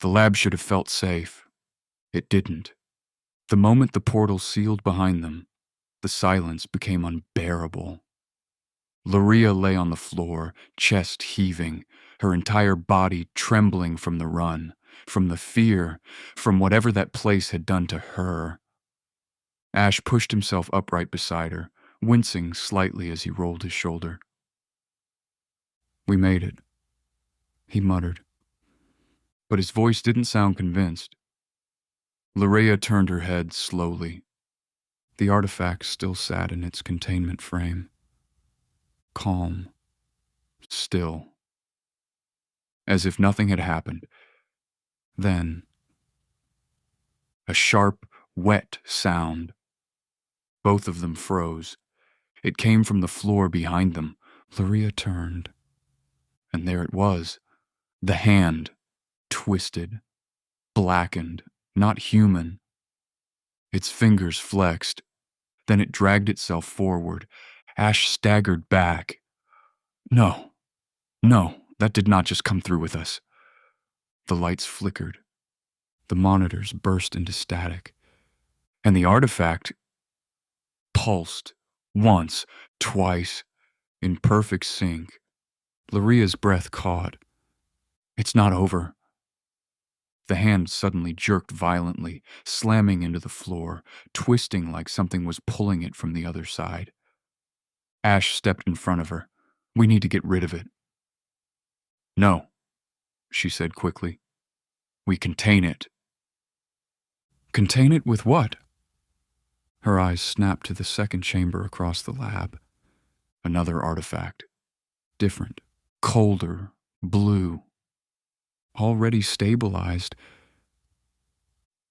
The lab should have felt safe. It didn't. The moment the portal sealed behind them, the silence became unbearable. Lereah lay on the floor, chest heaving, her entire body trembling from the run, from the fear, from whatever that place had done to her. Ash pushed himself upright beside her, wincing slightly as he rolled his shoulder. "We made it," he muttered. But his voice didn't sound convinced. Lereah turned her head slowly. The artifact still sat in its containment frame. Calm. Still. As if nothing had happened. Then, a sharp, wet sound. Both of them froze. It came from the floor behind them. Lereah turned. And there it was. The hand. Twisted. Blackened. Not human. Its fingers flexed. Then it dragged itself forward. Ash staggered back. No, that did not just come through with us. The lights flickered. The monitors burst into static. And the artifact pulsed. Once, twice, in perfect sync. Lereah's breath caught. It's not over. The hand suddenly jerked violently, slamming into the floor, twisting like something was pulling it from the other side. Ash stepped in front of her. "We need to get rid of it." "No," she said quickly. "We contain it." "Contain it with what?" Her eyes snapped to the second chamber across the lab. Another artifact. Different. Colder. Blue. Already stabilized.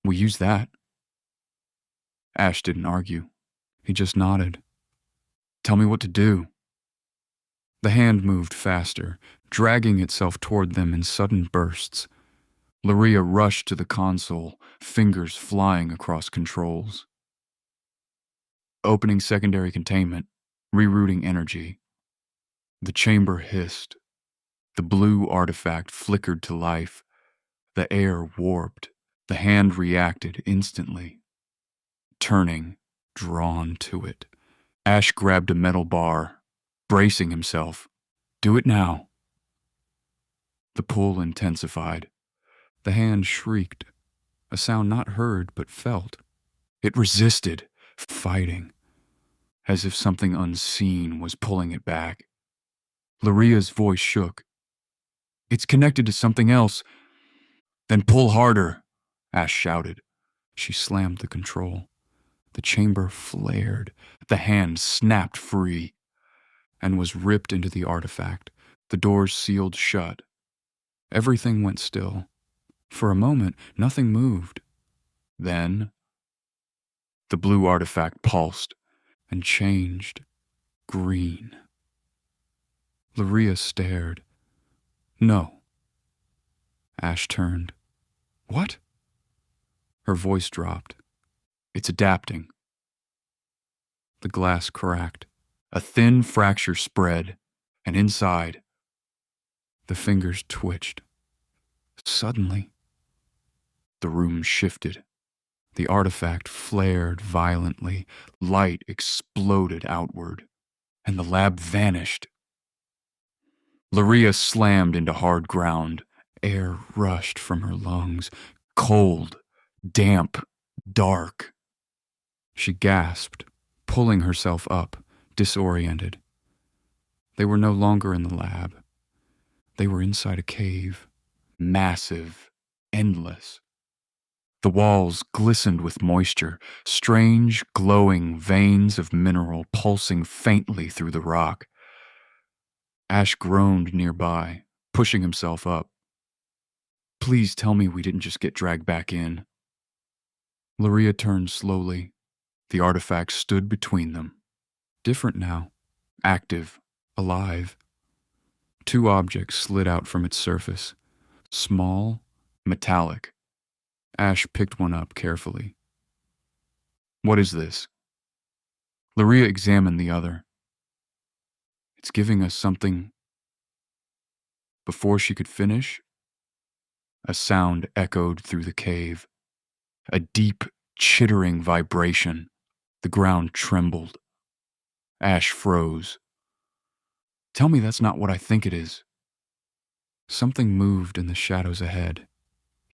"We use that." Ash didn't argue. He just nodded. "Tell me what to do." The hand moved faster, dragging itself toward them in sudden bursts. Lereah rushed to the console, fingers flying across controls. Opening secondary containment, rerouting energy. The chamber hissed. The blue artifact flickered to life. The air warped. The hand reacted instantly. Turning, drawn to it. Ash grabbed a metal bar, bracing himself. "Do it now." The pull intensified. The hand shrieked, a sound not heard but felt. It resisted, fighting, as if something unseen was pulling it back. Lereah's voice shook. "It's connected to something else." "Then pull harder," Ash shouted. She slammed the control. The chamber flared. The hand snapped free and was ripped into the artifact. The doors sealed shut. Everything went still. For a moment, nothing moved. Then, the blue artifact pulsed and changed green. Lereah stared. "No." Ash turned. "What?" Her voice dropped. "It's adapting." The glass cracked. A thin fracture spread, and inside, the fingers twitched. Suddenly, the room shifted. The artifact flared violently. Light exploded outward, and the lab vanished. Lereah slammed into hard ground. Air rushed from her lungs. Cold, damp, dark. She gasped, pulling herself up, disoriented. They were no longer in the lab. They were inside a cave. Massive, endless. The walls glistened with moisture, strange, glowing veins of mineral pulsing faintly through the rock. Ash groaned nearby, pushing himself up. "Please tell me we didn't just get dragged back in." Lereah turned slowly. The artifact stood between them. Different now. Active. Alive. Two objects slid out from its surface. Small, metallic. Ash picked one up carefully. "What is this?" Lereah examined the other. "It's giving us something." Before she could finish, A sound echoed through the cave. A deep, chittering vibration. The ground trembled. Ash froze. Tell me that's not what I think it is. Something moved in the shadows ahead.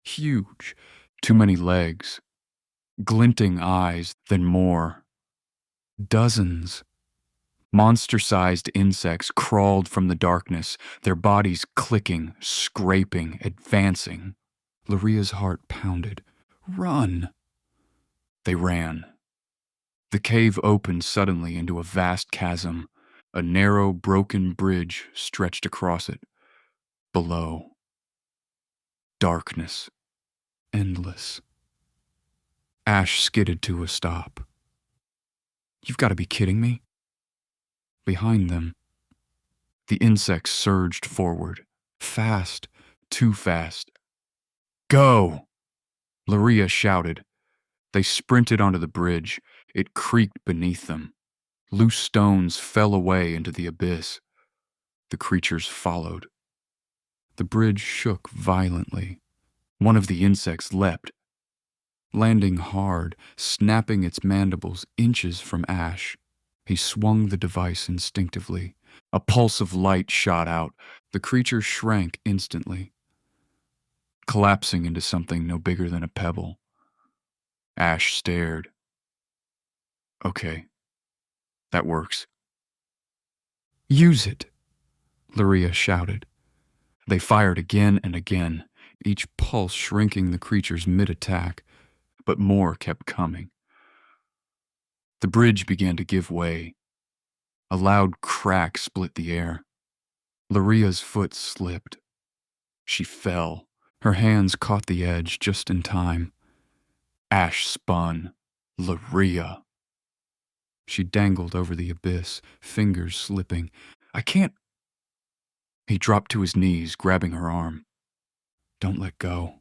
Huge. Too many legs. Glinting eyes, then more. Dozens. Monster-sized insects crawled from the darkness, their bodies clicking, scraping, advancing. Lereah's heart pounded. Run! They ran. The cave opened suddenly into a vast chasm. A narrow, broken bridge stretched across it. Below. Darkness. Endless. Ash skidded to a stop. You've got to be kidding me. Behind them, the insects surged forward. Fast. Too fast. Go! Lereah shouted. They sprinted onto the bridge. It creaked beneath them. Loose stones fell away into the abyss. The creatures followed. The bridge shook violently. One of the insects leapt, landing hard, snapping its mandibles inches from Ash. He swung the device instinctively. A pulse of light shot out. The creature shrank instantly, collapsing into something no bigger than a pebble. Ash stared. Okay, that works. Use it, Lereah shouted. They fired again and again, each pulse shrinking the creatures mid-attack, but more kept coming. The bridge began to give way. A loud crack split the air. Lereah's foot slipped. She fell. Her hands caught the edge just in time. Ash spun. Lereah. She dangled over the abyss, fingers slipping. I can't. He dropped to his knees, grabbing her arm. Don't let go.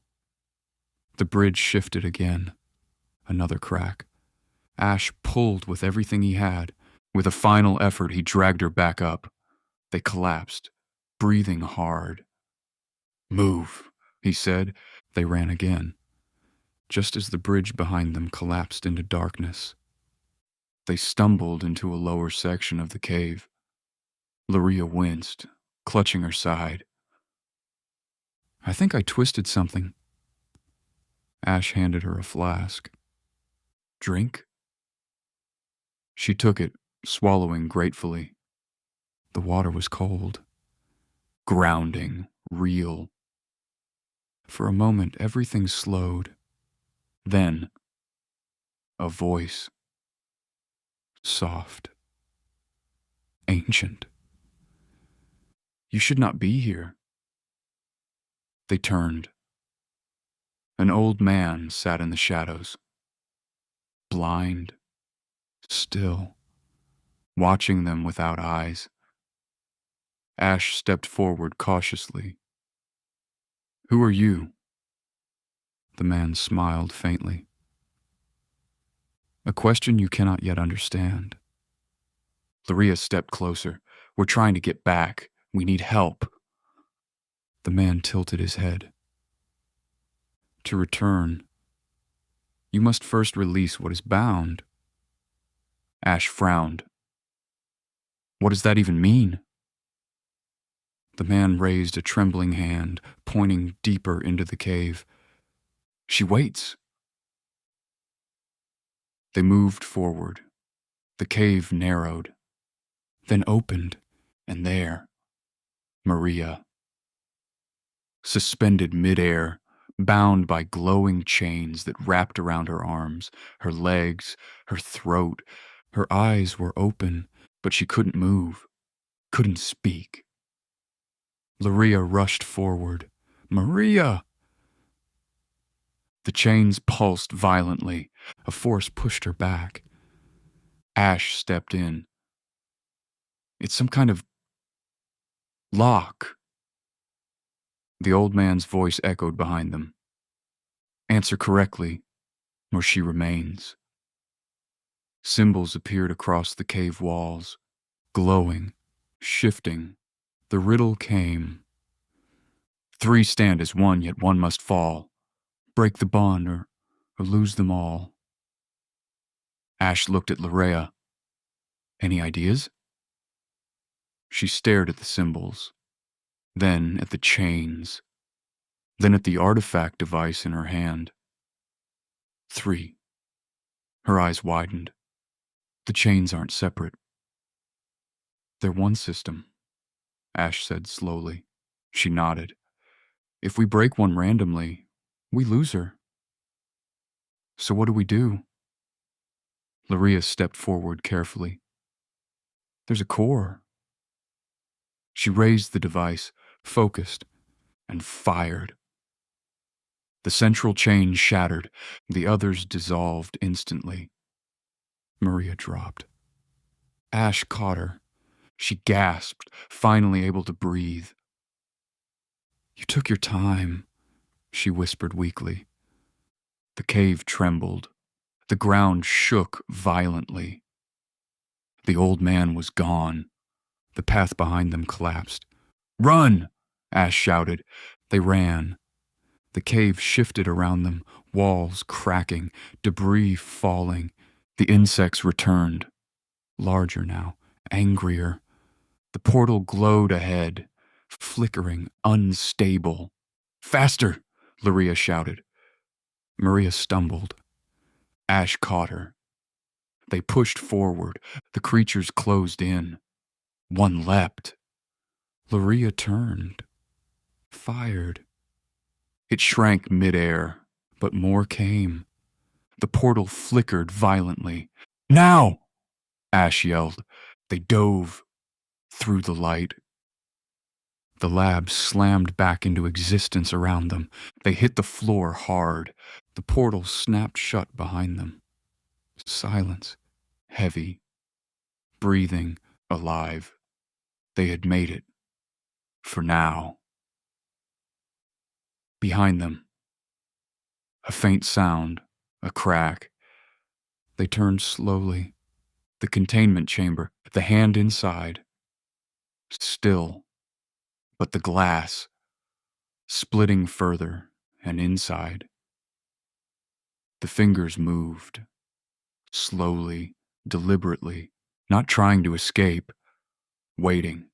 The bridge shifted again. Another crack. Ash pulled with everything he had. With a final effort, he dragged her back up. They collapsed, breathing hard. Move, he said. They ran again, just as the bridge behind them collapsed into darkness. They stumbled into a lower section of the cave. Lereah winced, clutching her side. I think I twisted something. Ash handed her a flask. Drink? She took it, swallowing gratefully. The water was cold. Grounding, real. For a moment, everything slowed. Then, a voice. Soft. Ancient. You should not be here. They turned. An old man sat in the shadows. Blind. Still. Watching them without eyes. Ash stepped forward cautiously. Who are you? The man smiled faintly. A question you cannot yet understand. Lereah stepped closer. We're trying to get back. We need help. The man tilted his head. To return, you must first release what is bound. Ash frowned. What does that even mean? The man raised a trembling hand, pointing deeper into the cave. She waits. They moved forward. The cave narrowed, then opened, and there, Maria. Suspended midair, bound by glowing chains that wrapped around her arms, her legs, her throat. Her eyes were open, but she couldn't move, couldn't speak. Lereah rushed forward. Maria! The chains pulsed violently. A force pushed her back. Ash stepped in. It's some kind of lock. The old man's voice echoed behind them. Answer correctly, or she remains. Symbols appeared across the cave walls, glowing, shifting. The riddle came. Three stand as one, yet one must fall. Break the bond or lose them all. Ash looked at Lereah. Any ideas? She stared at the symbols, then at the chains, then at the artifact device in her hand. 3. Her eyes widened. The chains aren't separate. They're one system, Ash said slowly. She nodded. If we break one randomly, we lose her. So what do we do? Lereah stepped forward carefully. There's a core. She raised the device, focused, and fired. The central chain shattered. The others dissolved instantly. Maria dropped. Ash caught her. She gasped, finally able to breathe. You took your time, she whispered weakly. The cave trembled. The ground shook violently. The old man was gone. The path behind them collapsed. Run! Ash shouted. They ran. The cave shifted around them, walls cracking, debris falling. The insects returned. Larger now, angrier. The portal glowed ahead, flickering, unstable. Faster! Lereah shouted. Maria stumbled. Ash caught her. They pushed forward. The creatures closed in. One leapt. Lereah turned. Fired. It shrank midair, but more came. The portal flickered violently. Now! Ash yelled. They dove through the light. The lab slammed back into existence around them. They hit the floor hard. The portal snapped shut behind them. Silence. Heavy. Breathing. Alive. They had made it. For now. Behind them. A faint sound. A crack. They turned slowly. The containment chamber. The hand inside. Still. But the glass. Splitting further and inside. The fingers moved. Slowly, deliberately, not trying to escape, waiting.